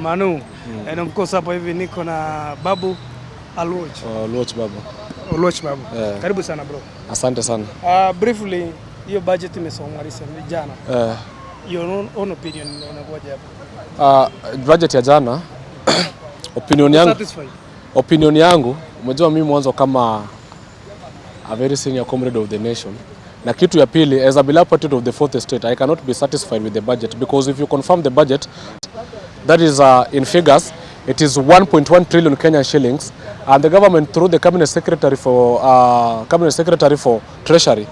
Manu. And of course hapa hivi niko na Babu Oluoch. Oluoch Babu. Oluoch Babu. Karibu sana bro. Asante sana. Briefly, hiyo budget imesomwa recently jana. Your own opinion unakuwaje hapo? Budget ya jana opinion yangu, umejua mimi mwanzo kama a very senior comrade of the nation. Na kitu ya pili, as a beloved party of the fourth estate, I cannot be satisfied with the budget, because if you confirm the budget, that is in figures, it is 1.1 trillion Kenyan shillings, and the government through the cabinet secretary for treasury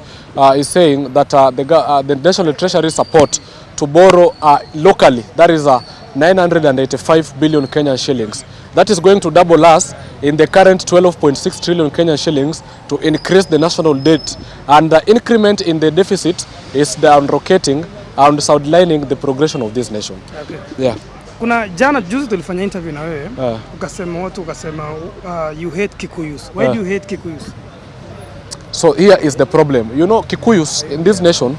is saying that the national treasury support to borrow locally, that is 985 billion Kenyan shillings. That is going to double us in the current 12.6 trillion Kenyan shillings to increase the national debt, and the increment in the deficit is down-rocketing and sidelining the progression of this nation. Okay. Yeah. Kuna jana juzi tulifanya interview na wewe, ukasema you hate Kikuyus. Why do you hate Kikuyus? So here is the problem. You know, Kikuyus in this nation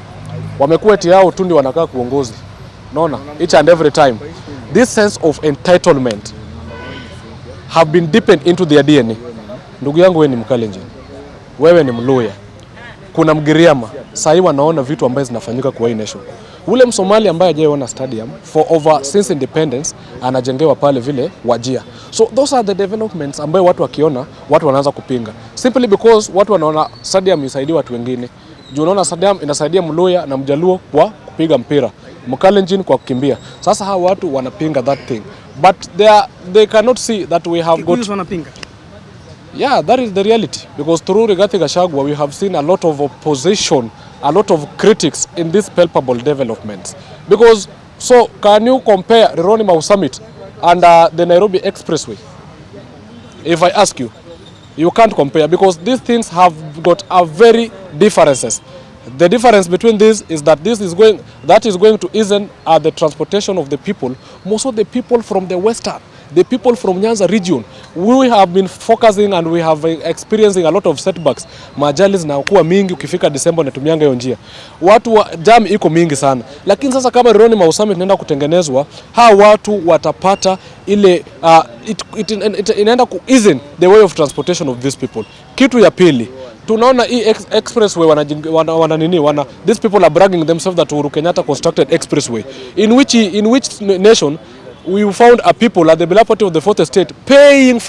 wamekuwa eti yao tu ndio wanakaa kuongozi. Naona each and every time. This sense of entitlement have been deepened into their DNA. Ndugu yangu, wewe ni Mkalenjin, wewe ni Mluya, kuna Mgiriama, sasa wanaona vitu ambazo zinafanyika kwa hii nation. Ule Msomali ambaye hajaona stadium for over since independence anajengewa pale vile Wajia. So those are the developments ambayo watu wakiona watu wanaanza kupinga, simply because watu wanaona stadium isaidia watu wengine. Juu unaona stadium inasaidia Mluya na Mjaluo kwa kupiga mpira, Mkalenjin kwa kukimbia. Sasa hawa watu wanapinga that thing, but they cannot see that we have got wanapinga. Yeah, that is the reality, because through Gachagua we have seen a lot of opposition, a lot of critics in these palpable developments. Because so can you compare the Ronimau Summit and the Nairobi Expressway? If I ask you, you can't compare, because these things have got a very differences. The difference between this is that that is going to ease the transportation of the people, most of the people from the western, the people from Nyanza region. We have been focusing and we have experiencing a lot of setbacks. Majali zinakuwa mingi, ukifika December natumianga hiyo njia. Watu jam iko mingi sana. Lakini sasa kama Ronimau Summit inaenda kutengenezwa, hawa watu watapata ile inaenda ku ease the way of transportation of these people. Kitu ya pili, tunaona hii expressway these people are bragging themselves that Uhuru Kenyatta constructed expressway, in which nation we found a people at the beloved party of the fourth estate paying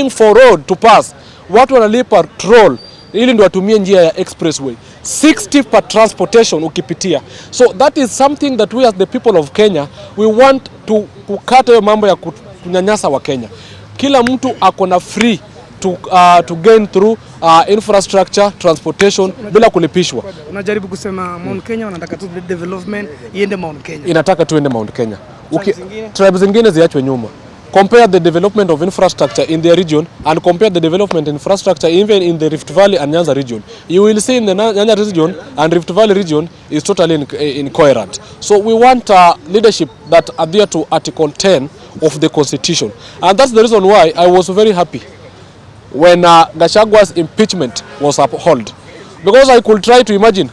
for road to pass. Watu wanalipa toll ili ndio watumie njia ya expressway, 60 per transportation ukipitia. So that is something that we as the people of Kenya, we want to kukata hiyo mambo ya kunyanyasa wa Kenya. Kila mtu akona free to gain through infrastructure, transportation bila kulipishwa. Unajaribu kusema Mount Kenya wanataka tu development iende Mount Kenya. Inataka tuende Mount Kenya. Tribes zingine ziachwe nyuma. Compare the development of infrastructure in their region and compare the development infrastructure even in the Rift Valley and Nyanza region. You will see in the Nyanza region and Rift Valley region is totally incoherent. So we want leadership that adhere to Article 10 of the Constitution. And that's the reason why I was very happy when Gachagua's impeachment was upheld, because I could try to imagine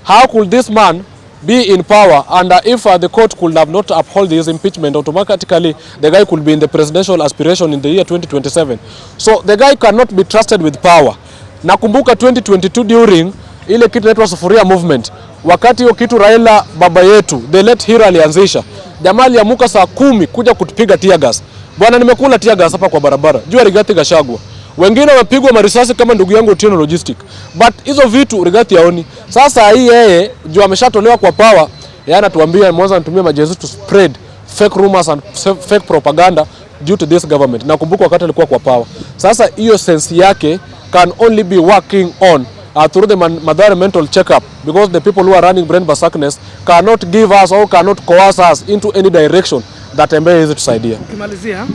how could this man be in power, and if the court could have not upheld his impeachment, automatically the guy could be in the presidential aspiration in the year 2027. So the guy cannot be trusted with power. Nakumbuka 2022 during ile kitu inaitwa sufuria movement, wakati hiyo kitu Raila baba yetu the late Hira alianzisha, jamaa aliamuka saa 10 kuja kutupiga tear gas. Bwana, nimekula tear gas hapa kwa barabara juu Rigathi Gachagua. Wengine wamepigwa marisasi kama ndugu yangu Otieno Logistic. But hizo vitu Rigathi yaoni. Sasa hii yeye juu ameshatolewa kwa power, yeye anatuambia mwanzo anatumia majezu to spread fake rumors and fake propaganda due to this government. Nakumbuka wakati alikuwa kwa power. Sasa hiyo sense yake can only be working on through the Mathare mental checkup, because the people who are running brain basarkness cannot give us or cannot coerce us into any direction that ambaye hizi tusaidia. Ukimalizia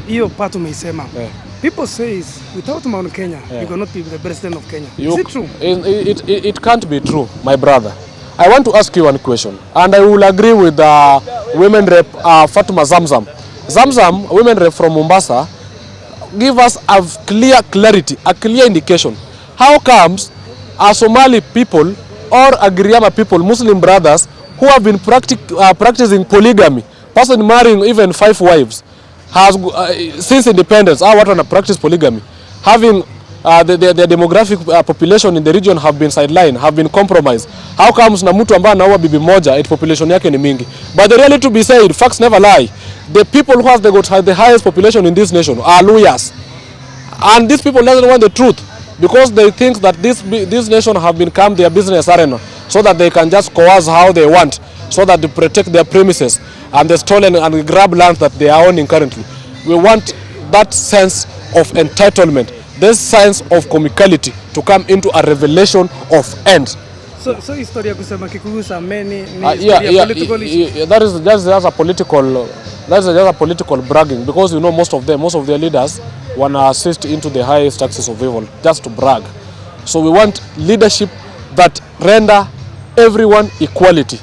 hiyo part umeisema. People say without Mount Kenya, you cannot be the president of Kenya. Is it true? It can't be true, my brother. I want to ask you one question, and I will agree with women rep Fatuma Zamzam. Zamzam, women rep from Mombasa, give us a clear indication. How comes Somali people or Agiriama people, Muslim brothers, who have been practicing polygamy, person marrying even 5 wives has since independence, our watu wana practice polygamy, having the demographic population in the region have been sidelined, have been compromised. How comes na mtu ambaye anaoa bibi moja eti population yake ni mingi? But the reality to be said, facts never lie. The people who have the highest population in this nation are lawyers, and these people doesn't want the truth because they think that this nation have become their business arena, so that they can just coerce how they want, so that they protect their premises and the stolen and grab land that they are owning currently. We want that sense of entitlement, this sense of comicality to come into a revelation of end. So historia kusema kikugusa many political issue. That is just a political, that's just a political bragging, because you know most of their leaders wanna assist into the highest taxes of evil just to brag. So we want leadership that render everyone equality.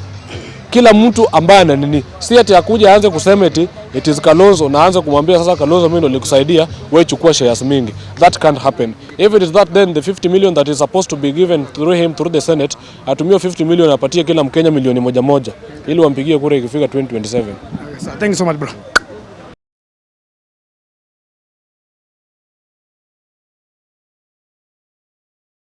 Kila mtu ambaye ana nini, si ati akuja aanze kusema eti it is Kalonzo na aanze kumwambia sasa Kalonzo mimi ndo nilikusaidia wewe chukua shares mingi. That can't happen. If it is that, then the 50 million that is supposed to be given through him through the Senate, atumie 50 million apatie kila Mkenya milioni moja ili wampigie kura ikifika 2027. Thank you so much bro.